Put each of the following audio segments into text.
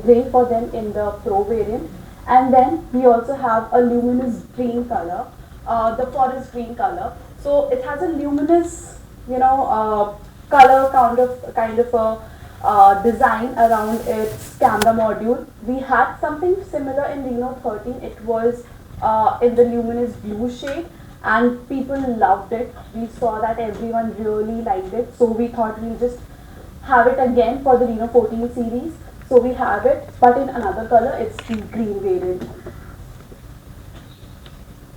gray for them in the Pro variant. And then we also have a luminous green color, the forest green color. So it has a luminous, color kind of a design around its camera module. We had something similar in Reno 13. It was in the luminous blue shade, and people loved it. We saw that everyone really liked it, so we thought we'll just have it again for the Reno 14 series. So we have it, but in another color. It's the green variant.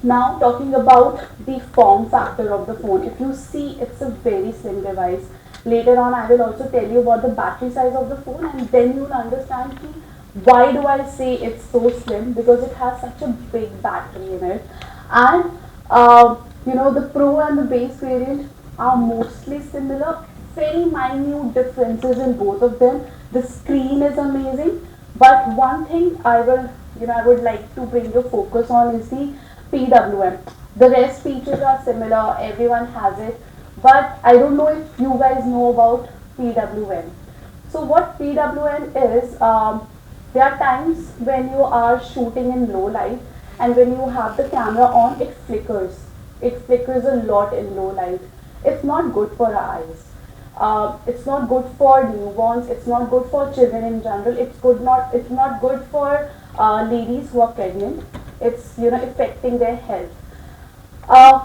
Now talking about the form factor of the phone. If you see, it's a very slim device. Later on I will also tell you about the battery size of the phone, and then you will understand why do I say it's so slim, because it has such a big battery in it. And the Pro and the base variant are mostly similar, very minute differences in both of them. The screen is amazing, but one thing I would like to bring your focus on is the PWM. The rest features are similar, everyone has it, but I don't know if you guys know about PWM. So what PWM is, there are times when you are shooting in low light, and when you have the camera on, it flickers. It flickers a lot in low light. It's not good for our eyes. It's not good for newborns. It's not good for children in general. It's not good for ladies who are pregnant. It's affecting their health.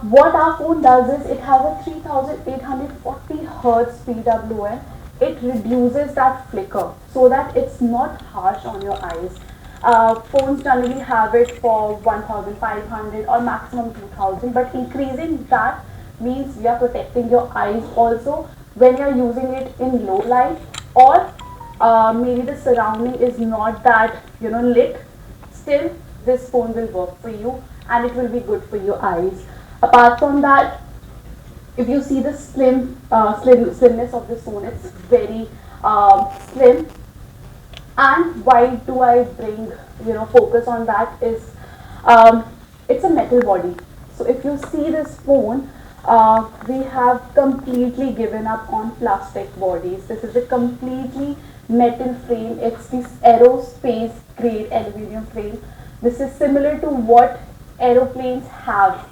What our phone does is it has a 3840 hertz PWM. It reduces that flicker so that it's not harsh on your eyes. Phones generally have it for 1500 or maximum 2000, but increasing that means we are protecting your eyes also when you're using it in low light, or maybe the surrounding is not that lit. Still, this phone will work for you, and it will be good for your eyes. Apart from that, if you see the slimness of this phone, it's very slim. And why do I bring focus on that is, it's a metal body. So if you see this phone, we have completely given up on plastic bodies. This is a completely metal frame. It's this aerospace grade aluminum frame. This is similar to what aeroplanes have,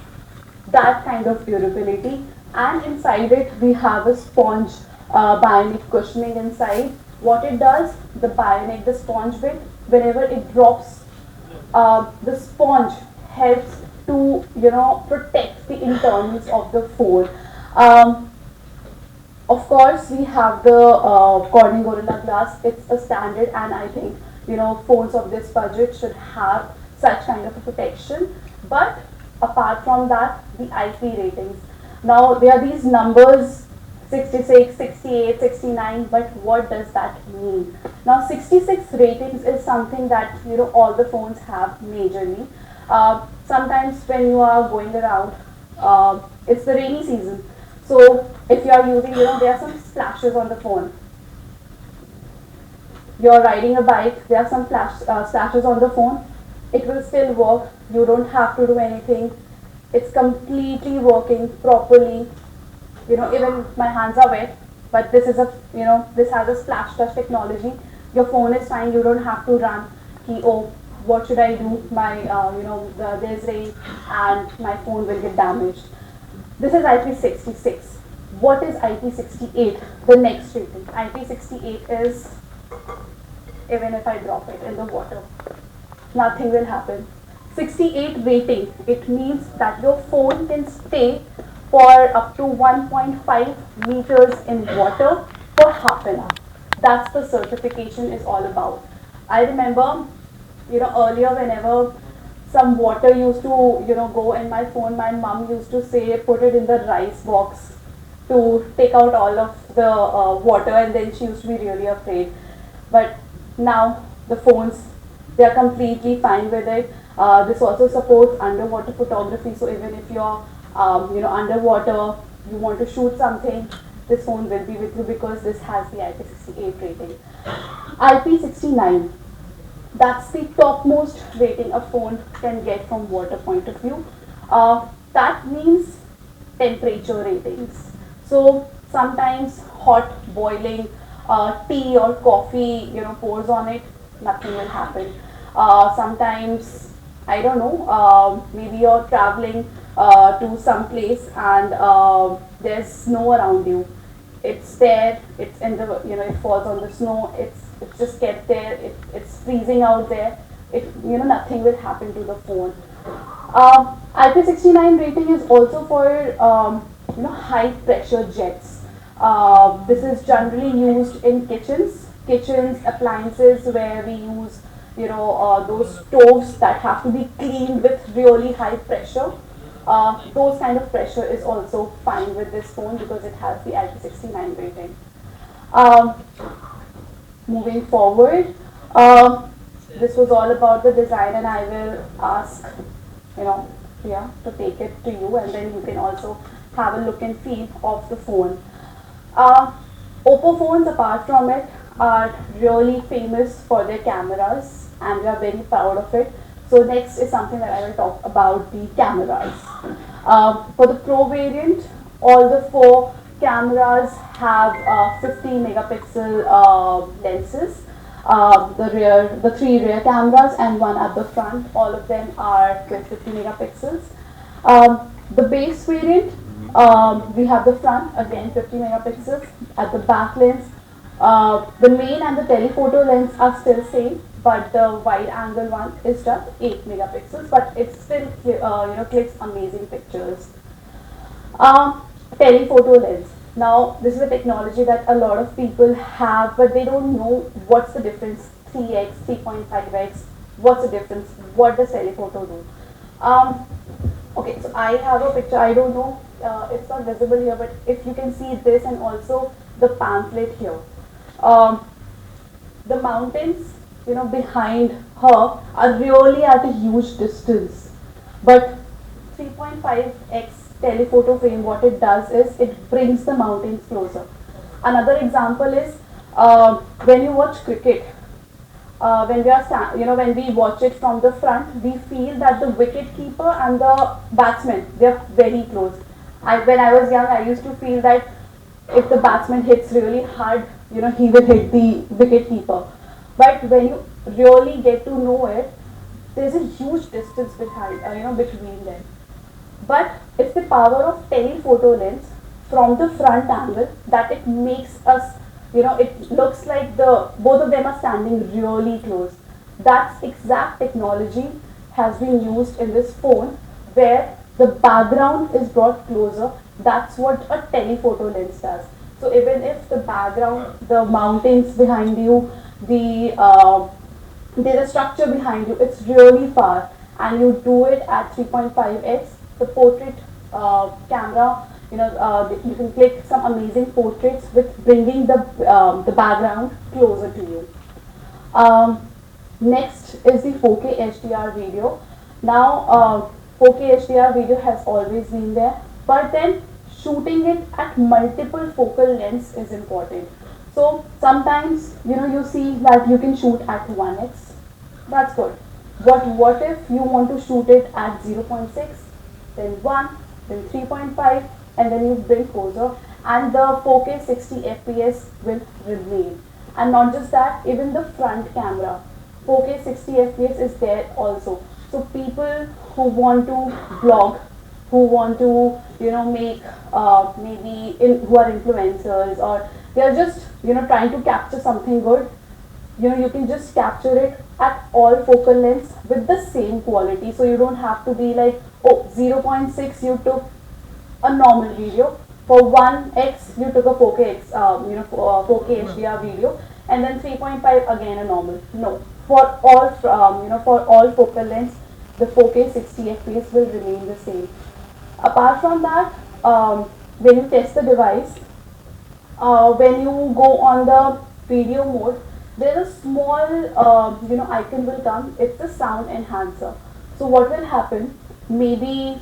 that kind of durability. And inside it we have a sponge bionic cushioning inside. What it does, the sponge bit, whenever it drops, the sponge helps to protect the internals of the phone. Um, of course, we have the Corning Gorilla Glass. It's a standard, and I think phones of this budget should have such kind of a protection. But apart from that, the IP ratings. Now there are these numbers 66, 68, 69, but what does that mean? Now 66 ratings is something that all the phones have majorly. Sometimes when you are going around, it's the rainy season. So if you are using, there are some splashes on the phone. You're riding a bike, there are some splashes on the phone. It will still work. You don't have to do anything. It's completely working properly. Even my hands are wet, but this is this has a splash touch technology. Your phone is fine. You don't have to run. Oh, what should I do? My, there's rain and my phone will get damaged. This is IP66. What is IP68? The next rating. IP68 is, even if I drop it in the water, nothing will happen. 68 rating, it means that your phone can stay for up to 1.5 meters in water for half an hour. That's the certification is all about. I remember, earlier whenever some water used to, go in my phone, my mom used to say, put it in the rice box to take out all of the water, and then she used to be really afraid. But now the phones, they are completely fine with it. This also supports underwater photography, so even if you're underwater, you want to shoot something, this phone will be with you because this has the IP68 rating. IP69, that's the topmost rating a phone can get from water point of view. That means temperature ratings. So sometimes hot boiling tea or coffee, pours on it, nothing will happen. Sometimes, I don't know, maybe you're traveling to some place and there's snow around you. It's there, it's in the, it falls on the snow, it's just kept there, it's freezing out there. Nothing will happen to the phone. IP69 rating is also for high pressure jets. This is generally used in kitchens, appliances where we use those stoves that have to be cleaned with really high pressure. Those kind of pressure is also fine with this phone because it has the IP69 rating. Um, Moving forward, this was all about the design, and I will ask, Priya to take it to you, and then you can also have a look and feel of the phone. Uh, Oppo phones, apart from it, are really famous for their cameras, and we are very proud of it. So next is something that I will talk about the cameras. For the Pro variant, all the four cameras have 50 megapixel lenses. The three rear cameras and one at the front, all of them are with 50 megapixels. The base variant, we have the front, again 50 megapixels. At the back lens, the main and the telephoto lens are still same, but the wide angle one is just 8 megapixels, but it still clicks amazing pictures. Um, Telephoto lens. Now, this is a technology that a lot of people have, but they don't know what's the difference. 3x, 3.5x. What's the difference? What does telephoto do? Um, okay, so I have a picture. I don't know. It's not visible here, but if you can see this and also the pamphlet here. Um, the mountains, behind her are really at a huge distance. But 3.5x telephoto frame, what it does is it brings the mountains closer. Another example is when you watch cricket. When we watch it from the front, we feel that the wicket keeper and the batsman, they are very close. When I was young, I used to feel that if the batsman hits really hard, he will hit the wicket keeper. But when you really get to know it, there's a huge distance between them. But it's the power of telephoto lens from the front angle that it makes us, it looks like the both of them are standing really close. That's exact technology has been used in this phone where the background is brought closer. That's what a telephoto lens does. So even if the background, the mountains behind you, there's a structure behind you, it's really far, and you do it at 3.5x, the portrait camera, you can click some amazing portraits with bringing the background closer to you. Next is the 4K HDR video. Now, 4K HDR video has always been there, but then shooting it at multiple focal lengths is important. So sometimes, you see that you can shoot at 1x. That's good. But what if you want to shoot it at 0.6, then 1, then 3.5, and then you bring closer, and the 4K 60 FPS will remain. And not just that, even the front camera, 4K 60 FPS is there also. So people who want to vlog, who want to make who are influencers, or they are just trying to capture something good, you can just capture it at all focal lengths with the same quality. So you don't have to be like, oh, 0.6 you took a normal video, for 1x you took a 4K 4K HDR video, and then 3.5 again a normal. No, for all for all focal lengths, the 4K 60 FPS will remain the same. Apart from that, when you test the device, when you go on the video mode, there is a small icon will come. It's a sound enhancer. So what will happen? Maybe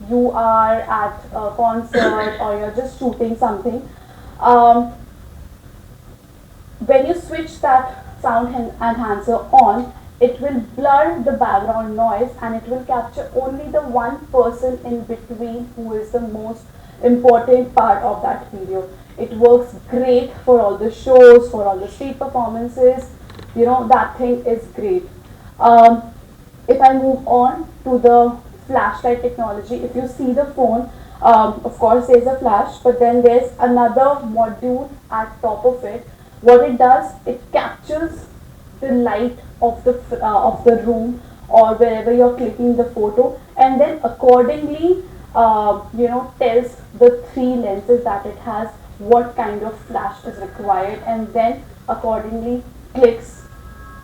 you are at a concert or you're just shooting something. When you switch that sound enhancer on, it will blur the background noise and it will capture only the one person in between who is the most important part of that video. It works great for all the shows, for all the street performances. that thing is great. Um, if I move on to the flashlight technology, if you see the phone, of course there's a flash, but then there's another module at top of it. What it does, it captures the light of the room or wherever you're clicking the photo, and then accordingly, tells the three lenses that it has, what kind of flash is required, and then accordingly clicks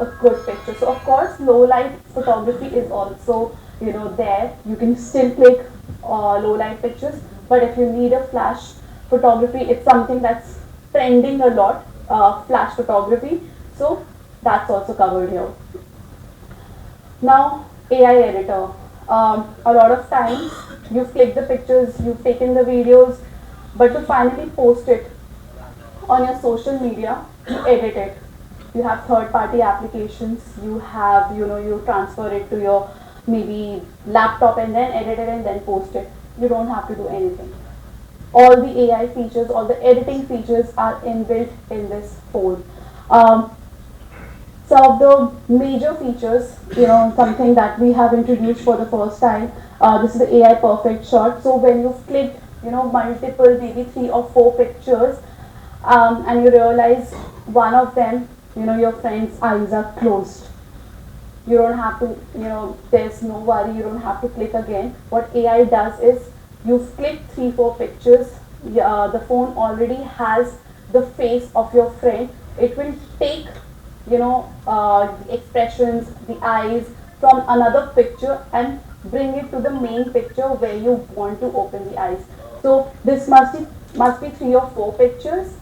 a good picture. So of course, low light photography is also there. You can still click low light pictures, but if you need a flash photography, it's something that's trending a lot. Flash photography, so that's also covered here. Now, AI editor. A lot of times you've clicked the pictures, you've taken the videos, but to finally post it on your social media, you edit it. You have third party applications, you have, you transfer it to your maybe laptop and then edit it and then post it. You don't have to do anything. All the AI features, all the editing features are inbuilt in this phone. Um, some of the major features, something that we have introduced for the first time. This is the AI perfect shot. So when you've clicked, multiple, maybe 3 or 4 pictures, and you realize one of them, your friend's eyes are closed. You don't have to, there's no worry, you don't have to click again. What AI does is, you've clicked 3, 4 pictures, the phone already has the face of your friend. It will take the expressions, the eyes from another picture and bring it to the main picture where you want to open the eyes. So this must be 3 or 4 pictures,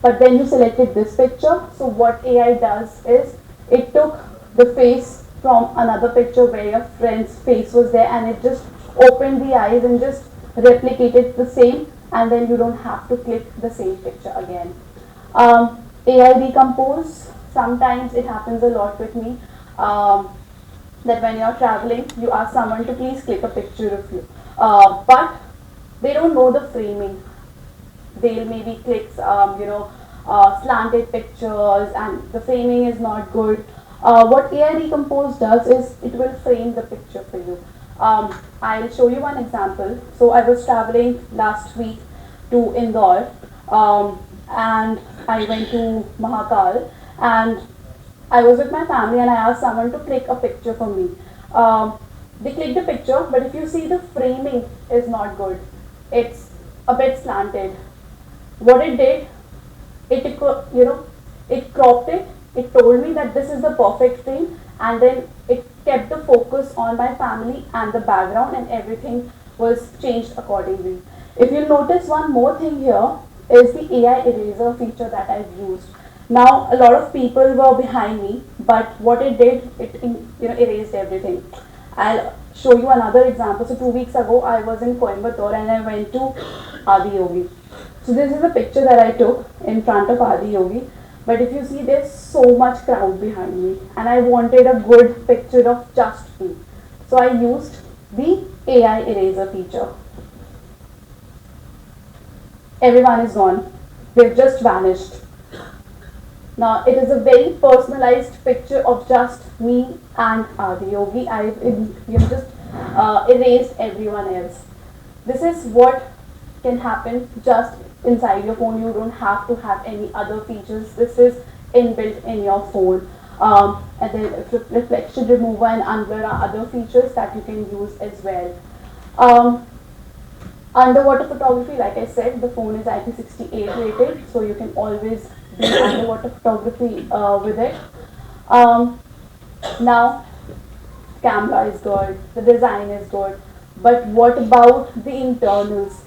but then you selected this picture. So what AI does is, it took the face from another picture where your friend's face was there, and it just opened the eyes and just replicated the same, and then you don't have to click the same picture again. AI recompose, sometimes it happens a lot with me, that when you're traveling, you ask someone to please click a picture of you. But they don't know the framing. They'll maybe click, slanted pictures and the framing is not good. What AI recompose does is, it will frame the picture for you. I'll show you one example. So I was traveling last week to Indore, and I went to Mahakal, and I was with my family and I asked someone to click a picture for me. They clicked the picture, but if you see, the framing is not good. It's a bit slanted. What it did, it cropped it. It told me that this is the perfect frame, and then it kept the focus on my family and the background, and everything was changed accordingly. If you notice, one more thing here is the AI eraser feature that I've used. Now, a lot of people were behind me, but what it did, it erased everything. I'll show you another example. So 2 weeks ago, I was in Coimbatore and I went to Adiyogi. So this is a picture that I took in front of Adiyogi. But if you see, there's so much crowd behind me, and I wanted a good picture of just me. So I used the AI eraser feature. Everyone is gone. They've just vanished. Now it is a very personalized picture of just me and Adiyogi. I've just erased everyone else. This is what can happen just inside your phone. You don't have to have any other features. This is inbuilt in your phone. And then reflection remover and unblur are other features that you can use as well. Underwater photography, like I said, the phone is IP68 rated, so you can always do underwater photography with it. Now, camera is good, the design is good, but what about the internals?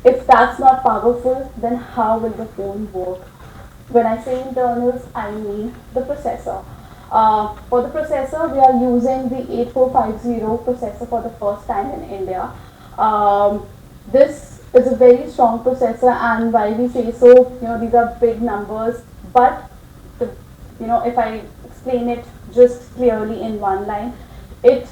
If that's not powerful, then how will the phone work? When I say internals, I mean the processor. For the processor, we are using the 8450 processor for the first time in India. This is a very strong processor, and why we say so, these are big numbers, but if I explain it just clearly in one line, it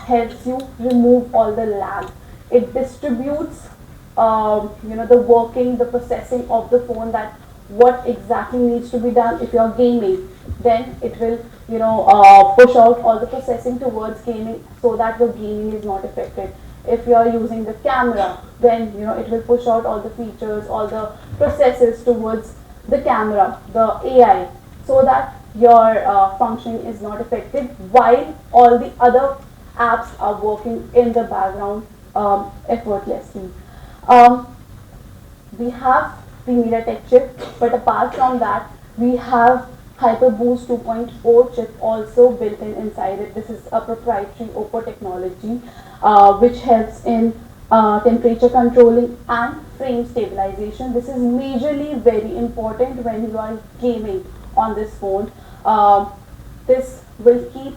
helps you remove all the lag. It distributes, the working, the processing of the phone, that what exactly needs to be done. If you're gaming, then it will, push out all the processing towards gaming so that your gaming is not affected. If you are using the camera, then it will push out all the features, all the processes towards the camera, the AI, so that your functioning is not affected while all the other apps are working in the background effortlessly. Um, we have the MediaTek chip, but apart from that, we have HyperBoost 2.0 chip also built in inside it. This is a proprietary Oppo technology, which helps in temperature controlling and frame stabilization. This is majorly very important when you are gaming on this phone. This will keep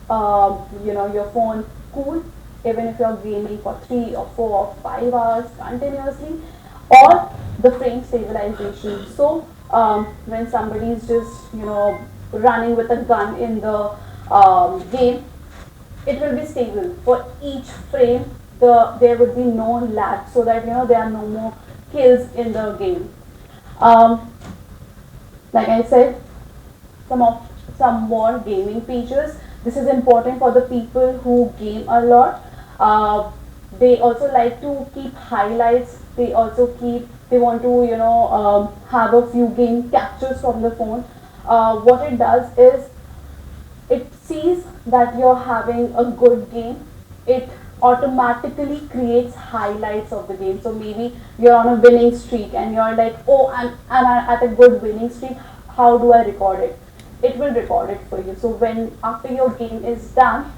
your phone cool even if you're gaming for 3 or 4 or 5 hours continuously, or the frame stabilization. So when somebody is just running with a gun in the game, it will be stable for each frame. There would be no lag, so that there are no more kills in the game. um, like I said, some more gaming features. This is important for the people who game a lot. They also like to keep highlights. They want to have a few game captures from the phone. What it does is it sees that you're having a good game. It automatically creates highlights of the game. So maybe you're on a winning streak and you're like, oh, I'm at a good winning streak. How do I record it? It will record it for you. So when after your game is done,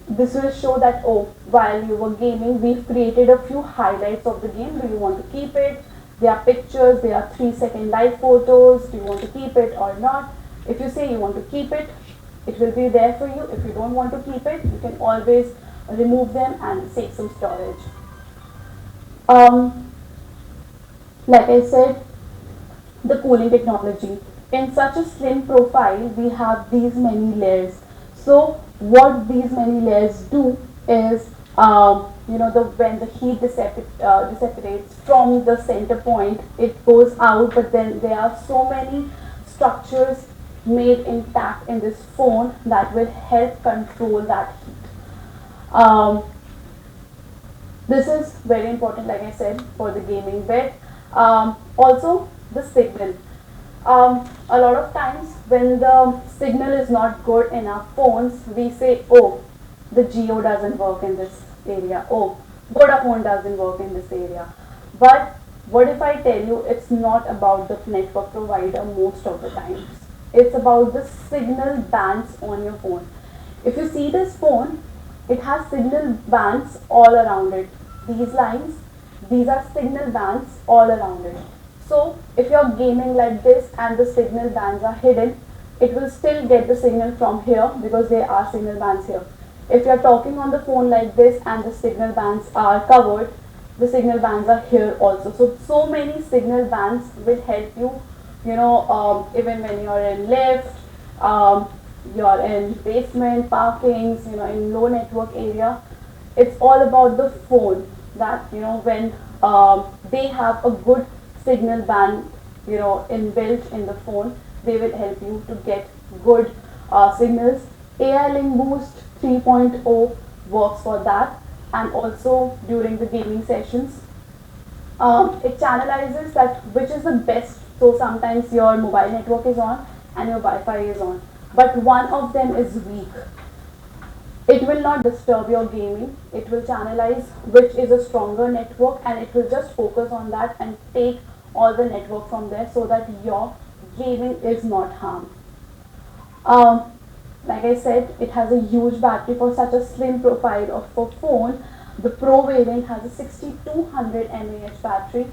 this will show that, oh, while you were gaming, we've created a few highlights of the game. Do you want to keep it? There are pictures, there are 3-second live photos. Do you want to keep it or not? If you say you want to keep it will be there for you. If you don't want to keep it, you can always remove them and save some storage. Um, like I said, the cooling technology. In such a slim profile, we have these many layers. So what these many layers do is, when the heat dissipates from the center point, it goes out, but then there are so many structures made intact in this phone that will help control that heat. Um, this is very important, like I said, for the gaming bit. Also, the signal. A lot of times when the signal is not good in our phones, we say, oh, the Geo doesn't work in this area. Oh, Vodafone doesn't work in this area. But what if I tell you it's not about the network provider most of the times? It's about the signal bands on your phone. If you see this phone, it has signal bands all around it. These lines, these are signal bands all around it. So if you're gaming like this and the signal bands are hidden, it will still get the signal from here because there are signal bands here. If you're talking on the phone like this and the signal bands are covered, the signal bands are here also. So many signal bands will help you, even when you're in lift, um, you're in basement, parkings, in low network area. It's all about the phone that, when they have a good signal band, inbuilt in the phone, they will help you to get good signals. AI Link Boost 3.0 works for that, and also during the gaming sessions. It channelizes that which is the best. So sometimes your mobile network is on and your Wi-Fi is on, but one of them is weak. It will not disturb your gaming. It will channelize which is a stronger network, and it will just focus on that and take all the network from there so that your gaming is not harmed. Um, like I said, it has a huge battery for such a slim profile of a phone. The Pro variant has a 6200 mAh battery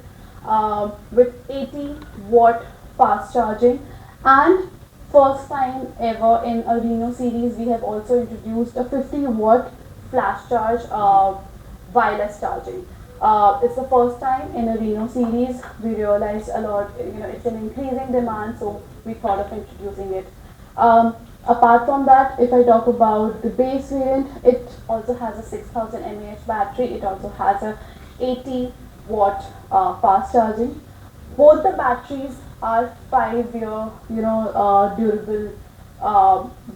with 80-watt fast charging, and first time ever in a Reno series, we have also introduced a 50-watt flash charge wireless charging. It's the first time in a Reno series. We realized a lot, it's an increasing demand, so we thought of introducing it. Apart from that, if I talk about the base variant, it also has a 6000 mAh battery. It also has a 80-watt fast charging. Both the batteries our 5 year, durable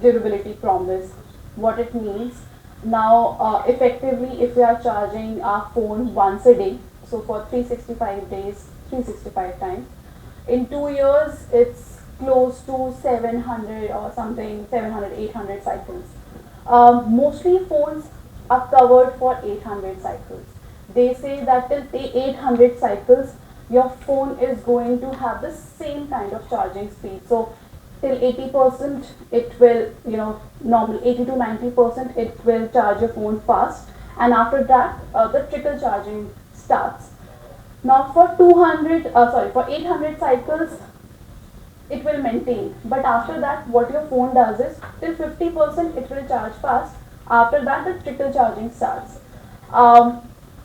durability promise. What it means now, effectively, if we are charging our phone once a day, so for 365 days, 365 times, in 2 years, it's close to 700 or something, 700, 800 cycles. Mostly phones are covered for 800 cycles. They say that till 800 cycles, your phone is going to have the same kind of charging speed. So till 80%, it will, normal 80 to 90%, it will charge your phone fast. And after that, the trickle charging starts. Now for 800 cycles, it will maintain. But after that, what your phone does is till 50% it will charge fast. After that, the trickle charging starts.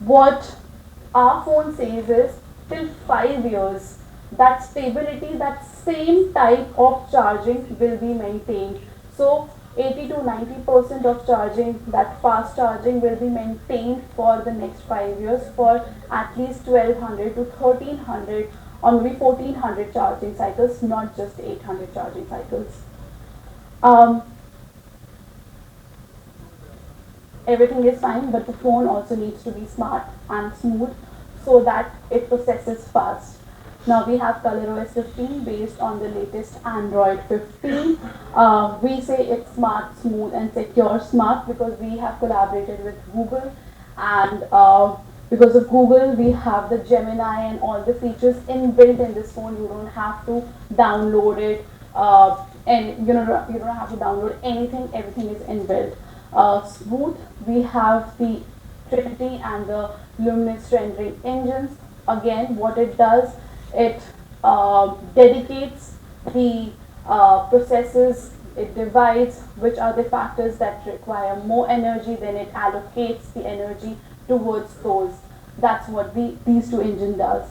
What our phone says is till 5 years, that stability, that same type of charging will be maintained. So 80 to 90% of charging, that fast charging will be maintained for the next 5 years for at least 1200 to 1300 or maybe 1400 charging cycles, not just 800 charging cycles. Um, Everything is fine, but the phone also needs to be smart and smooth so that it processes fast. Now we have ColorOS 15 based on the latest Android 15. We say it's smart, smooth, and secure. Smart because we have collaborated with Google, and because of Google, we have the Gemini and all the features inbuilt in this phone. You don't have to download it, and you don't have to download anything. Everything is inbuilt. Smooth, we have the Trinity and the Luminous rendering engines. Again, what it does, it dedicates the processes, it divides which are the factors that require more energy, then it allocates the energy towards those. That's what these two engine does.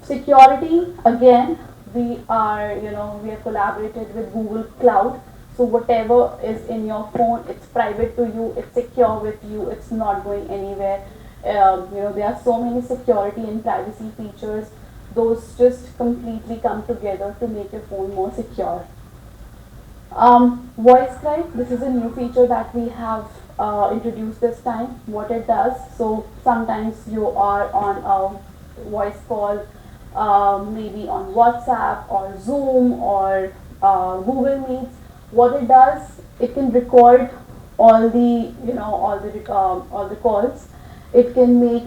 Security, again, we have collaborated with Google Cloud. So whatever is in your phone, it's private to you, it's secure with you, it's not going anywhere. There are so many security and privacy features. Those just completely come together to make your phone more secure. Voice Scribe, this is a new feature that we have introduced this time. What it does, so sometimes you are on a voice call, maybe on WhatsApp or Zoom or Google Meets. What it does, it can record all the calls. It can make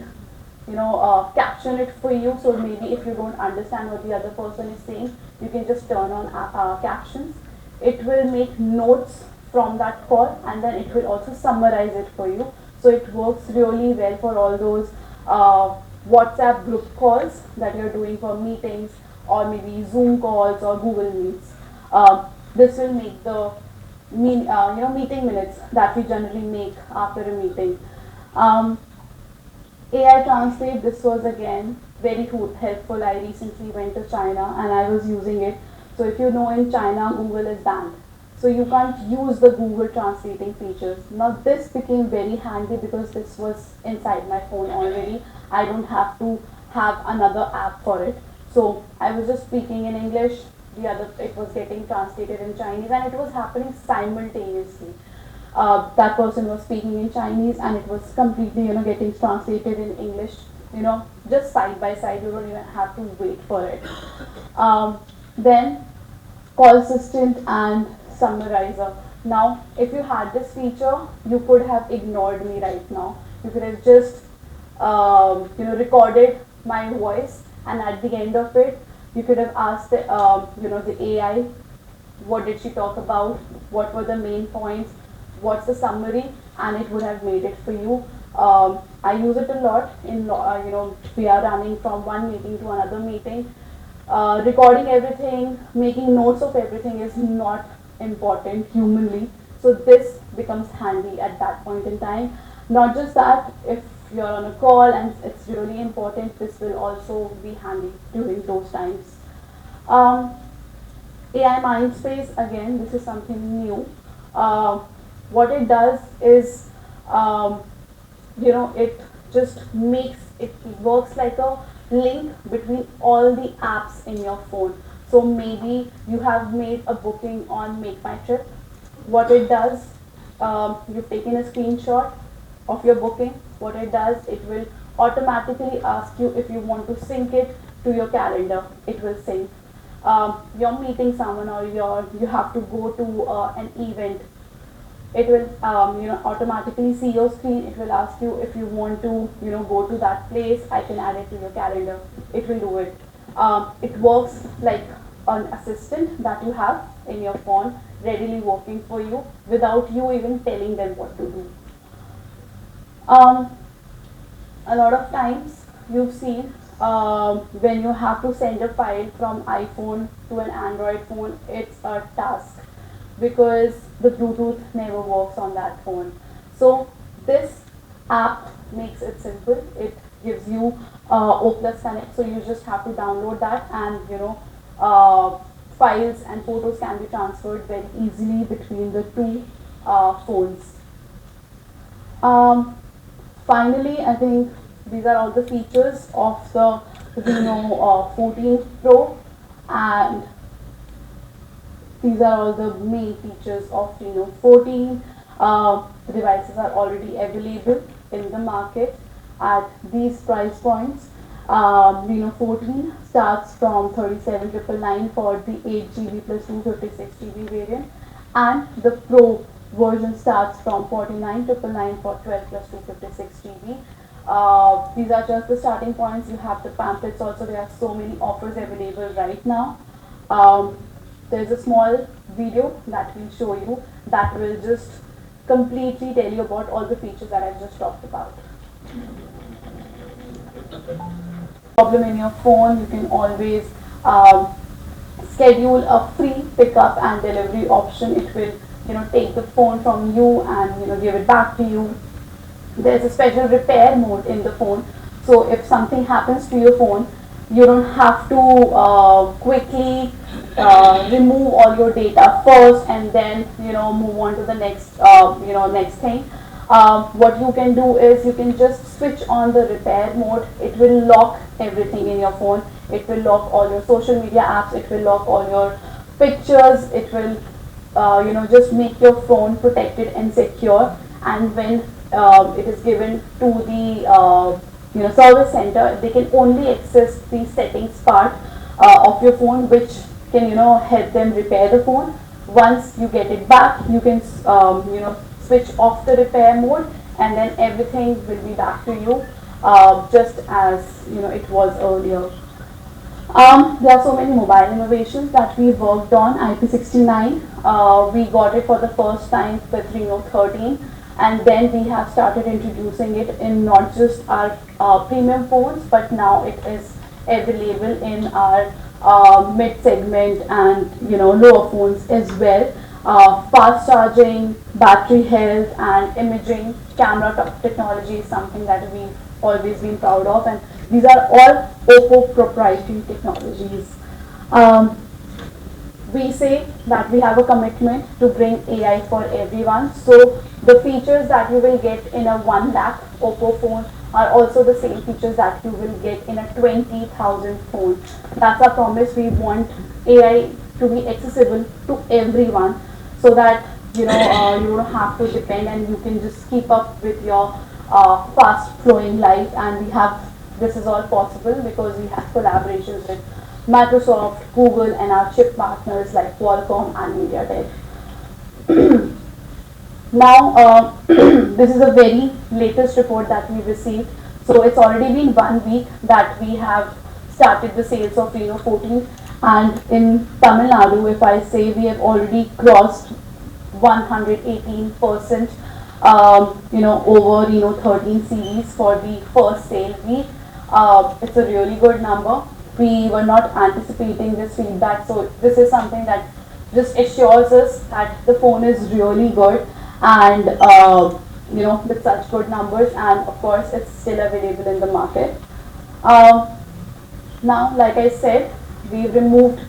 caption it for you. So maybe if you don't understand what the other person is saying, you can just turn on captions. It will make notes from that call, and then it will also summarize it for you. So it works really well for all those WhatsApp group calls that you're doing for meetings, or maybe Zoom calls or Google Meets. This will make the meeting minutes that we generally make after a meeting. AI Translate, this was again very helpful. I recently went to China and I was using it. So if you know, in China, Google is banned. So you can't use the Google translating features. Now this became very handy because this was inside my phone already. I don't have to have another app for it. So I was just speaking in English, it was getting translated in Chinese, and it was happening simultaneously. That person was speaking in Chinese and it was completely getting translated in English, just side by side. You don't even have to wait for it. Then call assistant and summarizer. Now if you had this feature, you could have ignored me right now. You could have just recorded my voice, and at the end of it you could have asked the AI, what did she talk about, what were the main points, what's the summary, and it would have made it for you. I use it a lot in we are running from one meeting to another meeting. Recording everything, making notes of everything is not important humanly, so this becomes handy at that point in time. Not just that, if you're on a call and it's really important, this will also be handy during those times. AI Mindspace, again, this is something new. What it does is, it just makes it works like a link between all the apps in your phone. So maybe you have made a booking on Make My Trip. What it does, you've taken a screenshot of your booking. What it does, it will automatically ask you if you want to sync it to your calendar. It will sync. You're meeting someone, or you have to go to an event. It will automatically see your screen. It will ask you if you want to go to that place. I can add it to your calendar. It will do it. It works like an assistant that you have in your phone, readily working for you without you even telling them what to do. um, a lot of times you've seen, when you have to send a file from iPhone to an Android phone, it's a task because the Bluetooth never works on that phone. So this app makes it simple. It gives you O plus Connect, so you just have to download that, and files and photos can be transferred very easily between the two phones. Um, Finally, I think these are all the features of the Reno 14 Pro, and these are all the main features of Reno 14. The devices are already available in the market at these price points. Reno 14 starts from 37,999 for the 8 GB plus 256 GB variant, and the Pro version starts from 49,999 for 12 plus 256 GB. These are just the starting points. You have the pamphlets also. There are so many offers available right now. Um, there's a small video that will show you, that will just completely tell you about all the features that I've just talked about. Problem in your phone, you can always schedule a free pickup and delivery option. It will take the phone from you and give it back to you. There's a special repair mode in the phone, so if something happens to your phone, you don't have to quickly remove all your data first and then move on to the next thing. What you can do is you can just switch on the repair mode. It will lock everything in your phone. It will lock all your social media apps. It will lock all your pictures. It will just make your phone protected and secure. And when it is given to the service center, they can only access the settings part of your phone, which can help them repair the phone. Once you get it back, you can switch off the repair mode, and then everything will be back to you just as it was earlier. There are so many mobile innovations that we worked on. IP69, we got it for the first time with Reno 13, and then we have started introducing it in not just our premium phones, but now it is available in our mid-segment and lower phones as well. Fast charging, battery health, and imaging camera technology is something that we've always been proud of, and these are all Oppo proprietary technologies. Um, we say that we have a commitment to bring AI for everyone. So the features that you will get in a 1 lakh Oppo phone are also the same features that you will get in a 20,000 phone. That's our promise. We want AI to be accessible to everyone, so that you don't have to depend, and you can just keep up with your fast flowing life. And this is all possible because we have collaborations with Microsoft, Google, and our chip partners like Qualcomm and MediaTek. Now, this is a very latest report that we received. So it's already been 1 week that we have started the sales of Reno 14, and in Tamil Nadu, if I say, we have already crossed 118%, over Reno 13 series for the first sale week. It's a really good number. We were not anticipating this feedback, so this is something that just assures us that the phone is really good, and with such good numbers, and of course it's still available in the market. Now, like I said, we removed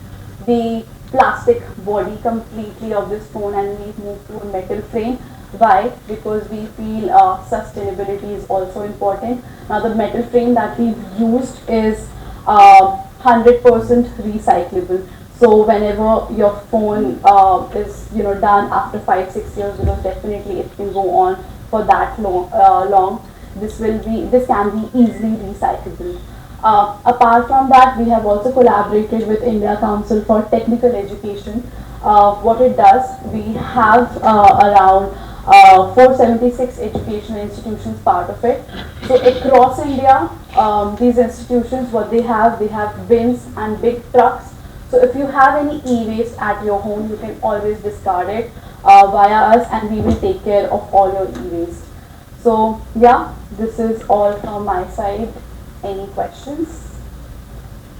the plastic body completely of this phone and we moved to a metal frame. Why? Because we feel sustainability is also important. Now the metal frame that we've used is 100% recyclable. So whenever your phone is done after 5 6 years, because definitely it can go on for that long, this can be easily recyclable. Apart from that, we have also collaborated with India Council for Technical Education. What it does, we have around 476 educational institutions part of it. So across India, these institutions, what they have bins and big trucks. So if you have any e-waste at your home, you can always discard it via us, and we will take care of all your e-waste. So yeah, this is all from my side. Any questions?